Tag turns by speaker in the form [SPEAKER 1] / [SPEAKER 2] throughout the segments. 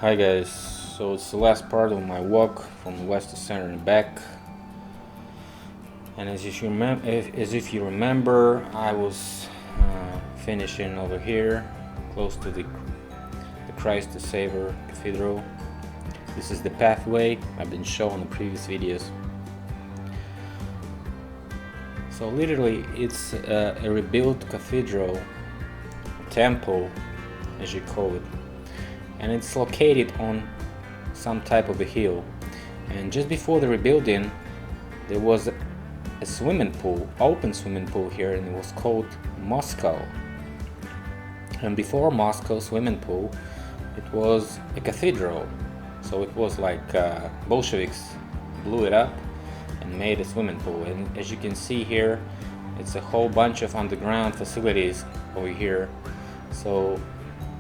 [SPEAKER 1] Hi guys, so it's the last part of my walk from west to center and back, and as if you remember, I was finishing over here, close to the Christ the Savior Cathedral. This is the pathway I've been showing in the previous videos. So literally, it's a rebuilt cathedral, temple, as you call it, and it's located on some type of a hill. And just before the rebuilding, there was a swimming pool, open swimming pool here, and it was called Moscow. And before Moscow swimming pool, it was a cathedral. So it was like Bolsheviks blew it up and made a swimming pool. And as you can see here, it's a whole bunch of underground facilities over here. So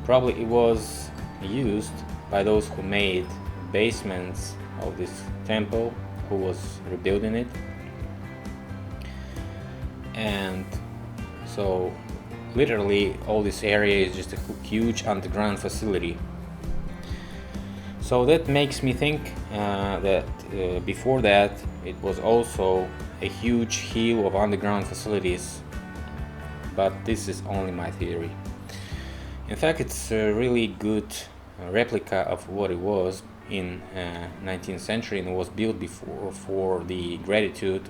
[SPEAKER 1] probably it was used by those who made basements of this temple, who was rebuilding it. And so literally all this area is just a huge underground facility. So that makes me think that before that it was also a huge hill of underground facilities, but this is only my theory. In fact, it's a really good replica of what it was in 19th century, and it was built before for the gratitude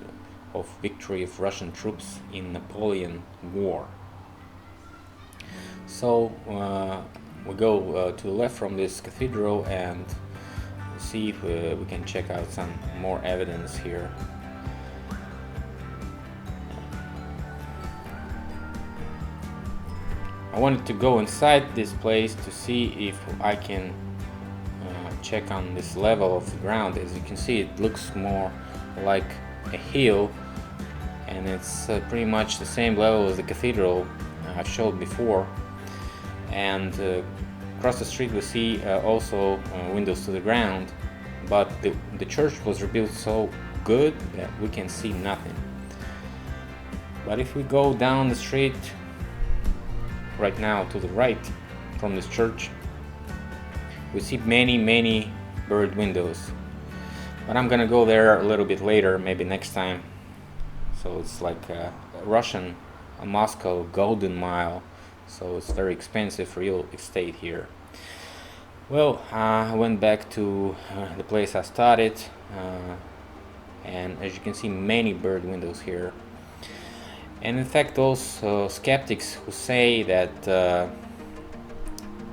[SPEAKER 1] of victory of Russian troops in Napoleon War. So we go to the left from this cathedral and see if we can check out some more evidence here. I wanted to go inside this place to see if I can check on this level of the ground. As you can see, it looks more like a hill, and it's pretty much the same level as the cathedral I've showed before. And across the street we see also windows to the ground, but the church was rebuilt so good that we can see nothing. But if we go down the street right now to the right from this church, we see many bird windows, but I'm gonna go there a little bit later, maybe next time. So it's like a Russian Moscow Golden Mile, so it's very expensive real estate here. Well, I went back to the place I started, and as you can see, many bird windows here. And in fact, those skeptics who say that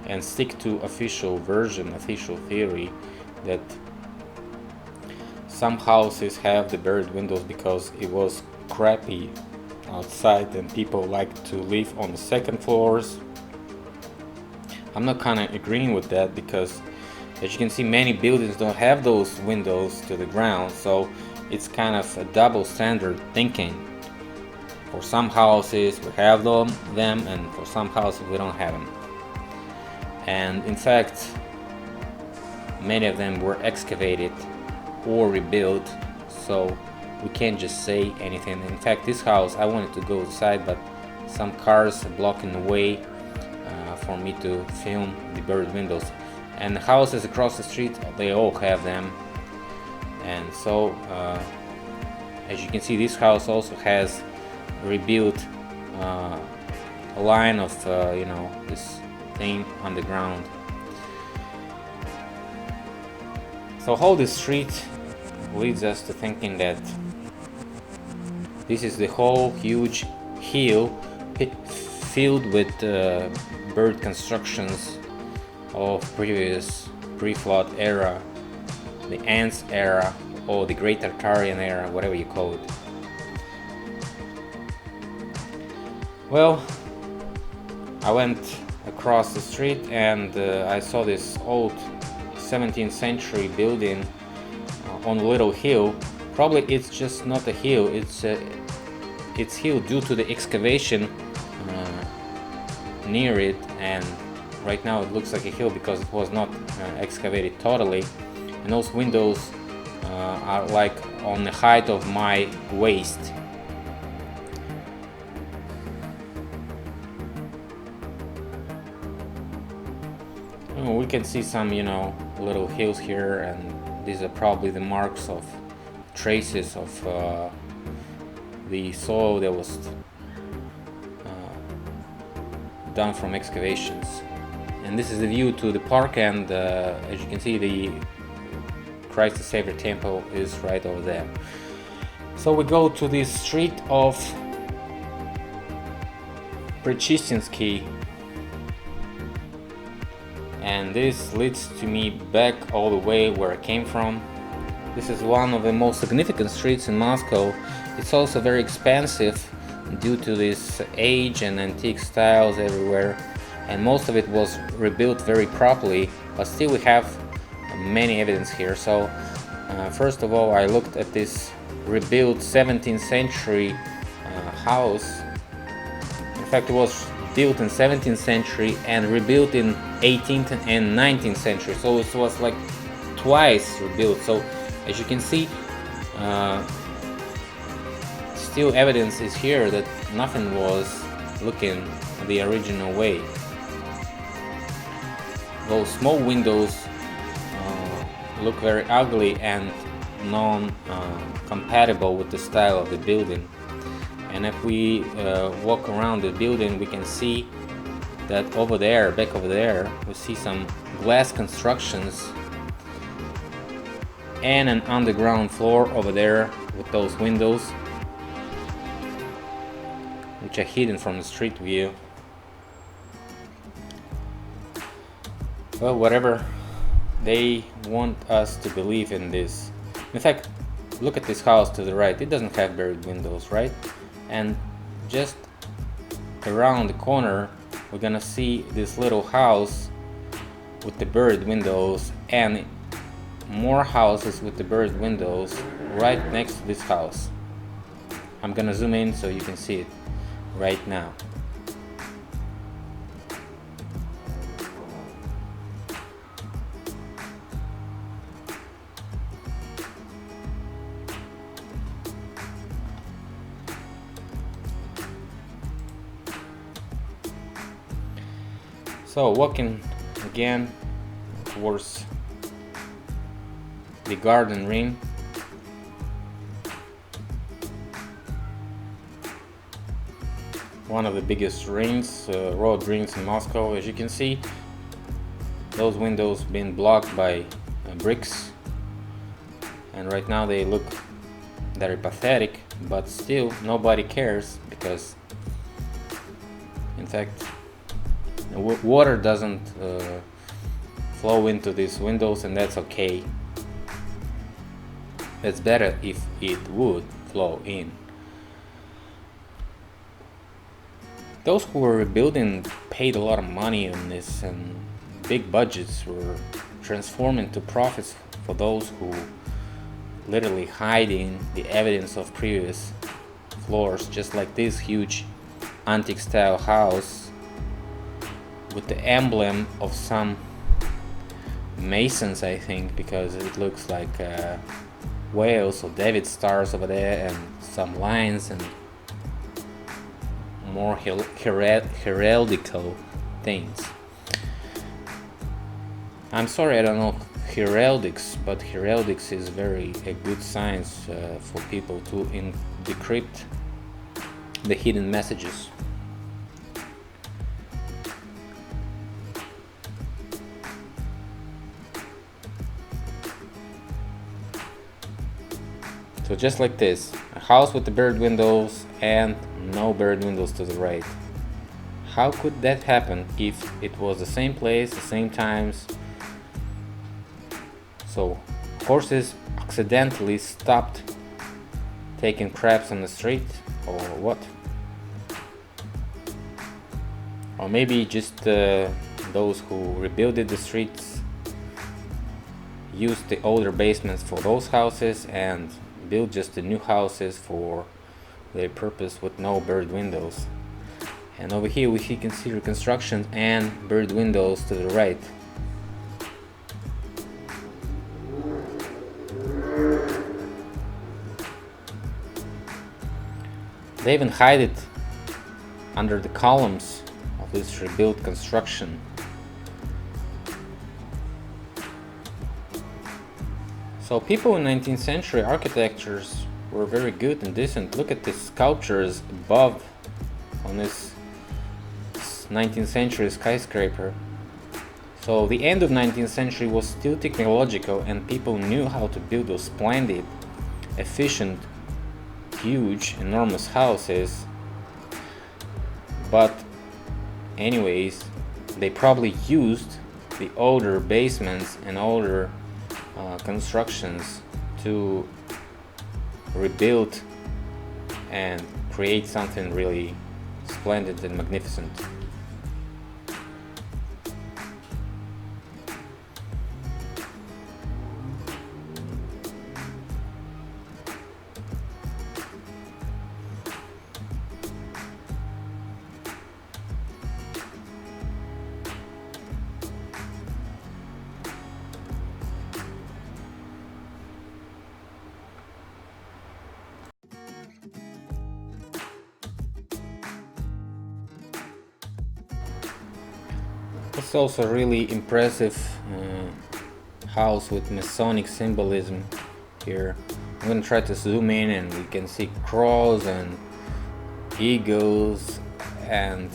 [SPEAKER 1] and stick to official theory, that some houses have the bird windows because it was crappy outside and people like to live on the second floors. I'm not kind of agreeing with that, because as you can see, many buildings don't have those windows to the ground, so it's kind of a double standard thinking. For some houses we have them, and for some houses we don't have them. And in fact, many of them were excavated or rebuilt, so we can't just say anything. In fact, this house, I wanted to go inside, but some cars are blocking the way for me to film the bird windows. And the houses across the street, they all have them. And so as you can see, this house also has rebuilt a line of this thing underground. So all this street leads us to thinking that this is the whole huge hill filled with bird constructions of previous pre-flood era, the Ants era, or the Great Tartarian era, whatever you call it. Well, I went across the street and I saw this old 17th century building on a little hill. Probably it's just not a hill, it's hill due to the excavation near it, and right now it looks like a hill because it was not excavated totally. And those windows are like on the height of my waist. we can see some, little hills here, and these are probably the marks of traces of the soil that was done from excavations. And this is the view to the park, and as you can see, the Christ the Savior temple is right over there. So we go to this street of Prichishinsky, and this leads to me back all the way where I came from. This is one of the most significant streets in Moscow. It's also very expensive due to this age and antique styles everywhere, and most of it was rebuilt very properly, but still we have many evidence here. So first of all, I looked at this rebuilt 17th century house. In fact, it was built in 17th century and rebuilt in 18th and 19th century, so it was like twice rebuilt. So as you can see, still evidence is here that nothing was looking the original way. Those small windows look very ugly and non-compatible with the style of the building. And if we walk around the building, we can see that over there, back over there, we see some glass constructions and an underground floor over there with those windows, which are hidden from the street view. Well, whatever, they want us to believe in this. In fact, look at this house to the right. It doesn't have buried windows, right? And just around the corner, we're gonna see this little house with the buried windows, and more houses with the buried windows right next to this house. I'm gonna zoom in so you can see it right now. So walking again towards the garden ring, one of the biggest rings, road rings in Moscow. As you can see, those windows been blocked by bricks, and right now they look very pathetic, but still nobody cares, because in fact water doesn't flow into these windows, and that's okay. That's better if it would flow in. Those who were rebuilding paid a lot of money on this, and big budgets were transformed into profits for those who literally hiding the evidence of previous floors, just like this huge antique style house with the emblem of some Masons, I think, because it looks like whales or David stars over there, and some lines and more heraldical things. I'm sorry, I don't know heraldics, but heraldics is a good science for people to decrypt the hidden messages. So just like this, a house with the buried windows and no buried windows to the right. How could that happen if it was the same place, the same times? So horses accidentally stopped taking craps on the street, or what? Or maybe just those who rebuilt the streets used the older basements for those houses and build just the new houses for their purpose with no buried windows. And over here we can see reconstruction and buried windows to the right. They even hide it under the columns of this rebuilt construction. So people in 19th century architectures were very good and decent. Look at the sculptures above on this 19th century skyscraper. So the end of 19th century was still technological and people knew how to build those splendid, efficient, huge, enormous houses. But anyways, they probably used the older basements and older constructions to rebuild and create something really splendid and magnificent. It's also a really impressive house with Masonic symbolism here. I'm gonna try to zoom in and we can see crows and eagles and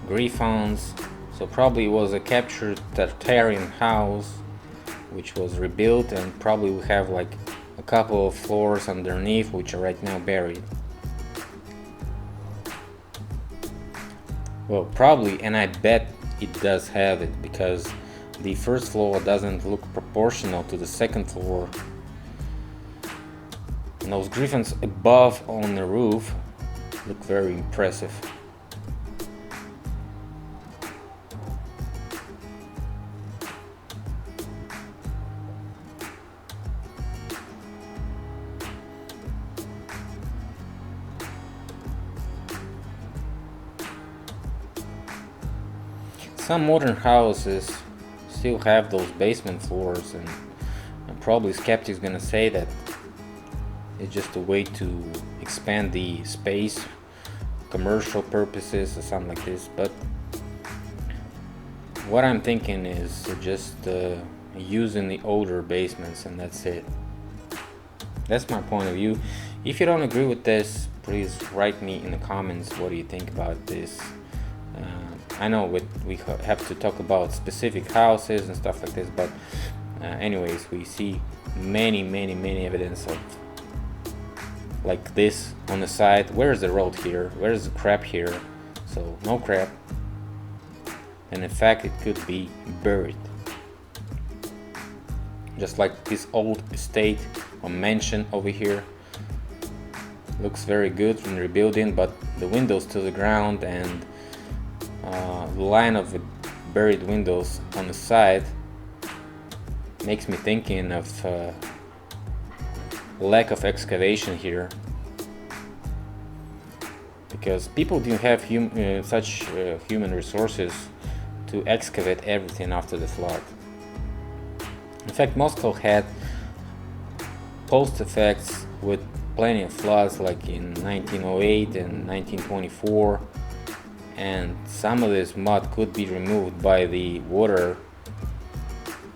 [SPEAKER 1] griffons. So probably it was a captured Tartarian house which was rebuilt, and probably we have like a couple of floors underneath which are right now buried. Well, probably, and I bet it does have it, because the first floor doesn't look proportional to the second floor. And those griffins above on the roof look very impressive. Some modern houses still have those basement floors, and probably skeptics gonna say that it's just a way to expand the space, commercial purposes or something like this. But what I'm thinking is just using the older basements, and that's it. That's my point of view. If you don't agree with this, please write me in the comments what do you think about this. I know we have to talk about specific houses and stuff like this, but anyways, we see many evidence of like this on the side. Where's the road here? Where's the crap here? So no crap, and in fact it could be buried, just like this old estate or mansion over here. Looks very good from rebuilding, but the windows to the ground and the line of the buried windows on the side makes me thinking of lack of excavation here, because people didn't have such human resources to excavate everything after the flood. In fact, Moscow had post effects with plenty of floods, like in 1908 and 1924, and some of this mud could be removed by the water,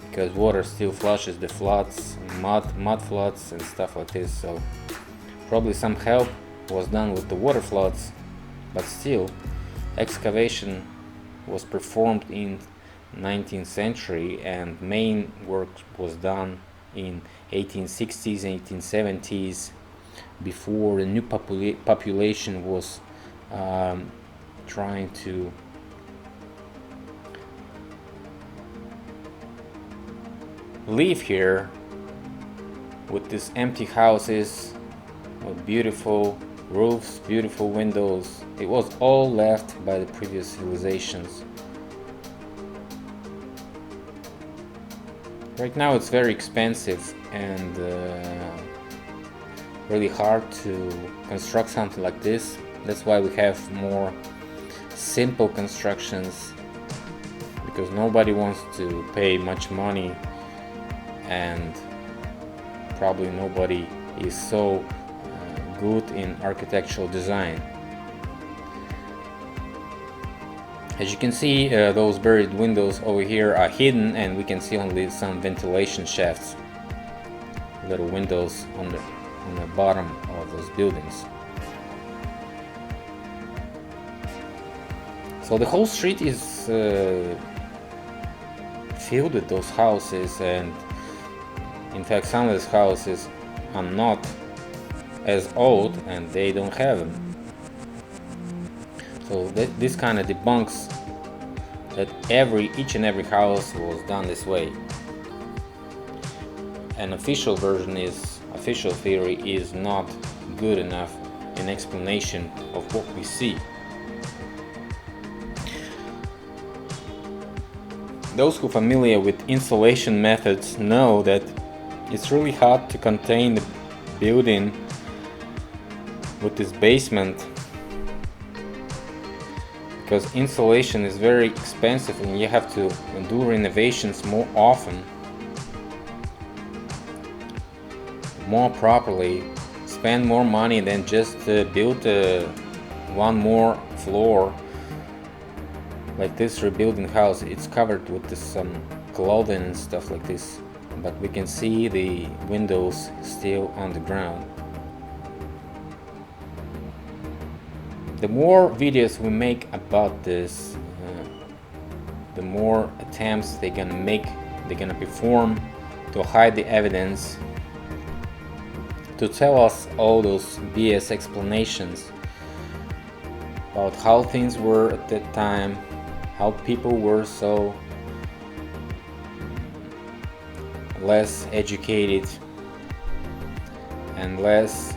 [SPEAKER 1] because water still flushes the floods, mud floods and stuff like this. So probably some help was done with the water floods, but still excavation was performed in 19th century, and main work was done in 1860s and 1870s, before the new population was trying to live here with these empty houses with beautiful roofs, beautiful windows. It was all left by the previous civilizations. Right now it's very expensive and really hard to construct something like this. That's why we have more simple constructions, because nobody wants to pay much money, and probably nobody is so good in architectural design. As you can see, those buried windows over here are hidden, and we can see only some ventilation shafts. little windows on the bottom of those buildings. So the whole street is filled with those houses, and in fact some of these houses are not as old and they don't have them. So this kind of debunks that each and every house was done this way. An official theory is not good enough in explanation of what we see. Those who are familiar with insulation methods know that it's really hard to contain the building with this basement, because insulation is very expensive and you have to do renovations more often, more properly, spend more money than just build one more floor. Like this rebuilding house, it's covered with some clothing and stuff like this, but we can see the windows still on the ground. The more videos we make about this, the more attempts they're gonna perform to hide the evidence, to tell us all those BS explanations about how things were at that time, how people were so less educated and less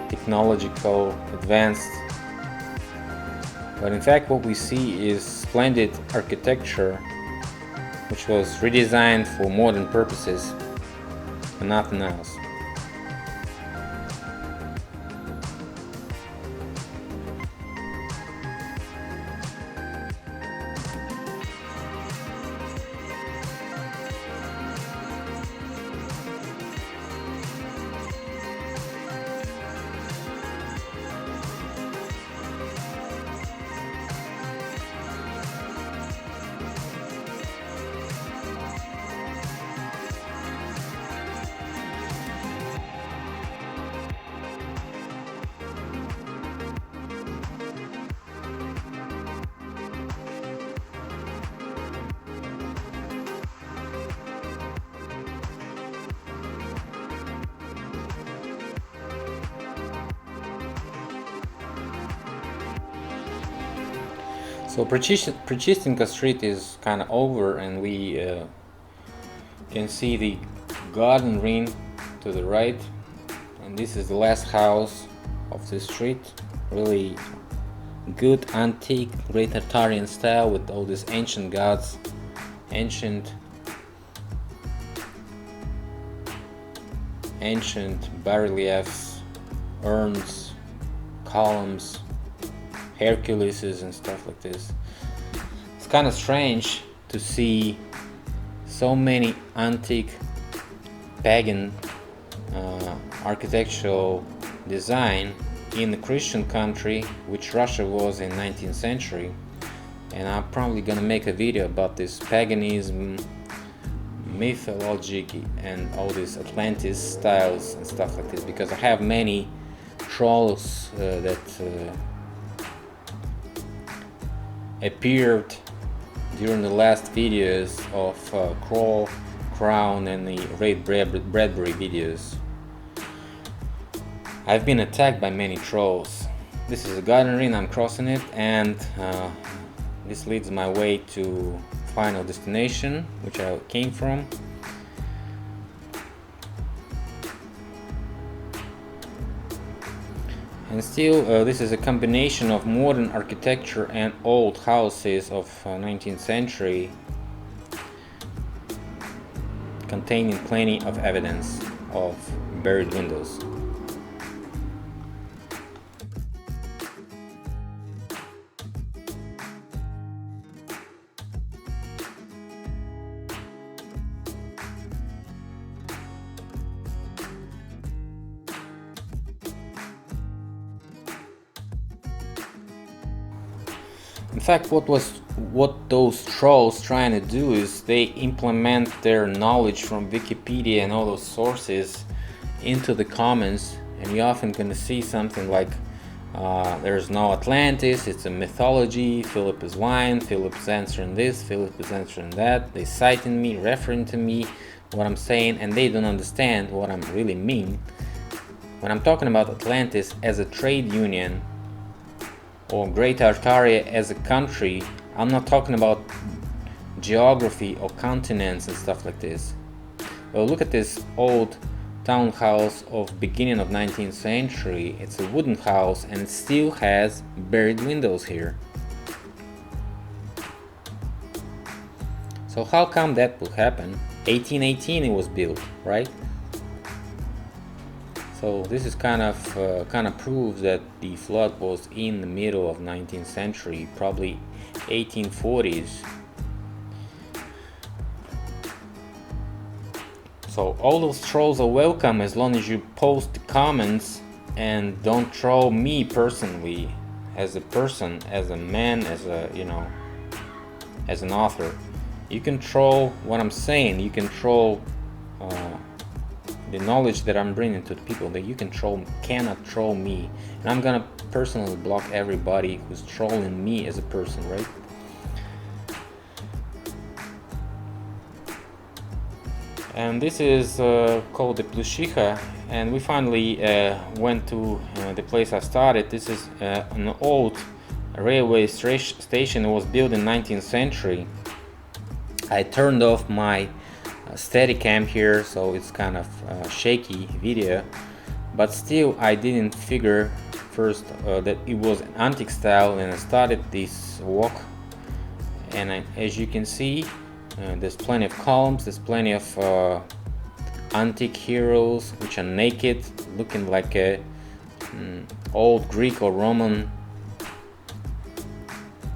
[SPEAKER 1] technological advanced. But in fact what we see is splendid architecture which was redesigned for modern purposes and nothing else. So Prichistinka Street is kind of over, and we can see the garden ring to the right, and this is the last house of the street. Really good antique Great Tartarian style with all these ancient gods, ancient bas-reliefs, urns, columns, Herculeses and stuff like this. It's kind of strange to see so many antique pagan architectural design in a Christian country, which Russia was in 19th century. And I'm probably gonna make a video about this paganism, mythology, and all these Atlantis styles and stuff like this, because I have many trolls that appeared during the last videos of Crawl, Crown and the Ray Bradbury videos. I've been attacked by many trolls. This is a garden ring, I'm crossing it, and this leads my way to final destination, which I came from. And still, this is a combination of modern architecture and old houses of 19th century, containing plenty of evidence of buried windows. In fact, what those trolls trying to do is they implement their knowledge from Wikipedia and all those sources into the comments, and you're often gonna see something like there's no Atlantis, it's a mythology, Philip is lying, Philip's answering this, Philip is answering that, they citing me, referring to me, what I'm saying, and they don't understand what I really mean. When I'm talking about Atlantis as a trade union or Great Tartaria as a country, I'm not talking about geography or continents and stuff like this. Well, look at this old townhouse of beginning of 19th century. It's a wooden house and it still has buried windows here. So how come that would happen? 1818 it was built, right? So this is kind of proves that the flood was in the middle of 19th century, probably 1840s. So all those trolls are welcome as long as you post comments and don't troll me personally, as a person, as a man, as a, you know, as an author. You can troll what I'm saying, you can troll the knowledge that I'm bringing to the people, that you cannot troll me. And I'm gonna personally block everybody who's trolling me as a person, right? And this is called the Plushicha, and we finally went to the place I started. This is an old railway station. It was built in 19th century. I turned off my Steadicam here, so it's kind of shaky video, but still I didn't figure first that it was an antique style, and I started this walk, and as you can see, there's plenty of columns, there's plenty of antique heroes which are naked, looking like a old Greek or Roman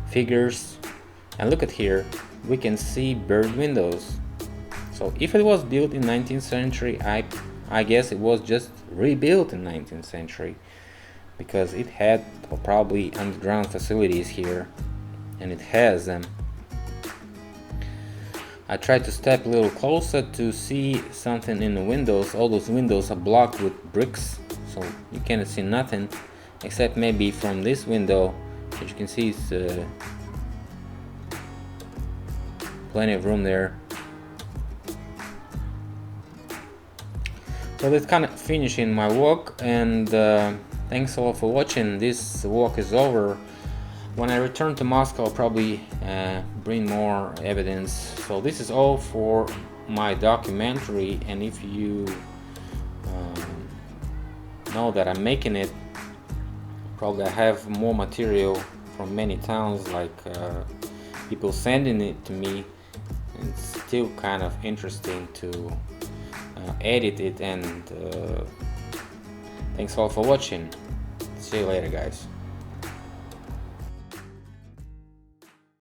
[SPEAKER 1] figures. And look at here, we can see buried windows. So if it was built in 19th century, I guess it was just rebuilt in 19th century, because it had probably underground facilities here, and it has them. I tried to step a little closer to see something in the windows. All those windows are blocked with bricks, so you cannot see nothing except maybe from this window, as you can see, it's plenty of room there. So that's kind of finishing my walk, and thanks a lot for watching. This walk is over. When I return to Moscow, I'll probably bring more evidence. So this is all for my documentary, and if you know that I'm making it, probably I have more material from many towns, like people sending it to me. It's still kind of interesting to edit it, and thanks all for watching. See you later, guys.